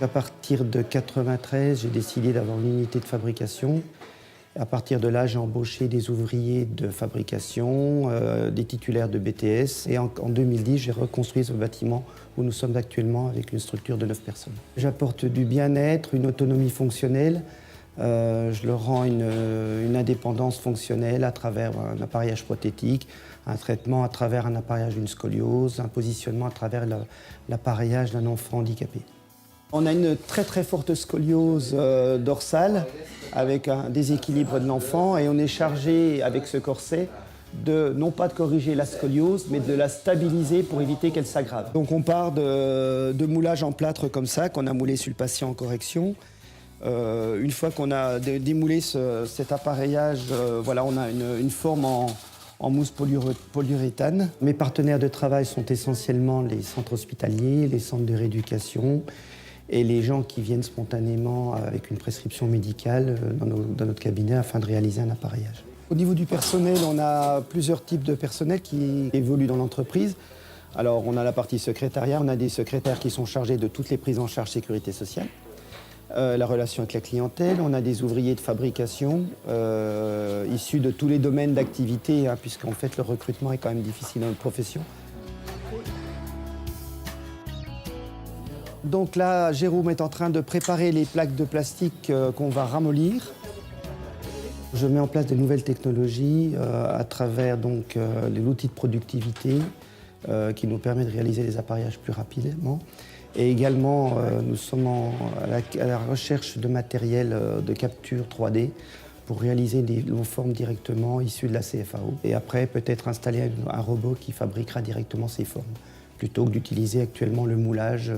À partir de 1993, j'ai décidé d'avoir une unité de fabrication. À partir de là, j'ai embauché des ouvriers de fabrication, des titulaires de BTS. Et en 2010, j'ai reconstruit ce bâtiment où nous sommes actuellement avec une structure de 9 personnes. J'apporte du bien-être, une autonomie fonctionnelle. Je leur rends une indépendance fonctionnelle à travers un appareillage prothétique, un traitement à travers un appareillage d'une scoliose, un positionnement à travers l'appareillage d'un enfant handicapé. On a une très très forte scoliose dorsale avec un déséquilibre de l'enfant et on est chargé avec ce corset non pas de corriger la scoliose mais de la stabiliser pour éviter qu'elle s'aggrave. Donc on part de moulage en plâtre comme ça qu'on a moulé sur le patient en correction. Une fois qu'on a démoulé cet appareillage, voilà, on a une forme en mousse polyuréthane. Mes partenaires de travail sont essentiellement les centres hospitaliers, les centres de rééducation et les gens qui viennent spontanément avec une prescription médicale dans notre cabinet afin de réaliser un appareillage. Au niveau du personnel, on a plusieurs types de personnel qui évoluent dans l'entreprise. Alors, on a la partie secrétariat, on a des secrétaires qui sont chargés de toutes les prises en charge sécurité sociale. La relation avec la clientèle, on a des ouvriers de fabrication issus de tous les domaines d'activité, hein, puisqu'en fait le recrutement est quand même difficile dans notre profession. Donc là, Jérôme est en train de préparer les plaques de plastique qu'on va ramollir. Je mets en place de nouvelles technologies à travers l'outil de productivité qui nous permet de réaliser les appareillages plus rapidement. Et également, nous sommes à la recherche de matériel de capture 3D pour réaliser des formes directement issues de la CFAO. Et après, peut-être installer un robot qui fabriquera directement ces formes, plutôt que d'utiliser actuellement le moulage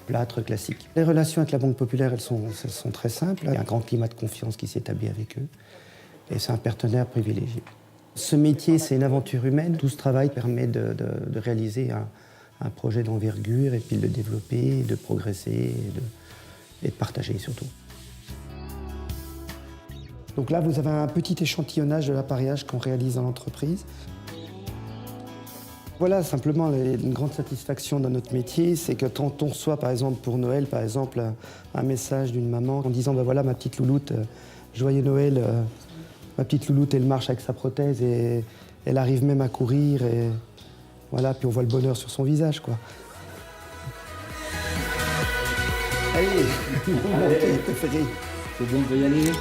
plâtre classique. Les relations avec la Banque Populaire, elles sont très simples. Il y a un grand climat de confiance qui s'établit avec eux. Et c'est un partenaire privilégié. Ce métier, c'est une aventure humaine. Tout ce travail permet de réaliser un projet d'envergure et puis de le développer, de progresser et de partager surtout. Donc là, vous avez un petit échantillonnage de l'appareillage qu'on réalise dans l'entreprise. Voilà, simplement, une grande satisfaction dans notre métier, c'est que quand on reçoit, par exemple, pour Noël, par exemple, un message d'une maman en disant ben voilà, ma petite louloute, joyeux Noël, ma petite louloute, elle marche avec sa prothèse et elle arrive même à courir. Et voilà, puis on voit le bonheur sur son visage, quoi. Allez, mon préféré. C'est bon, on peut y aller.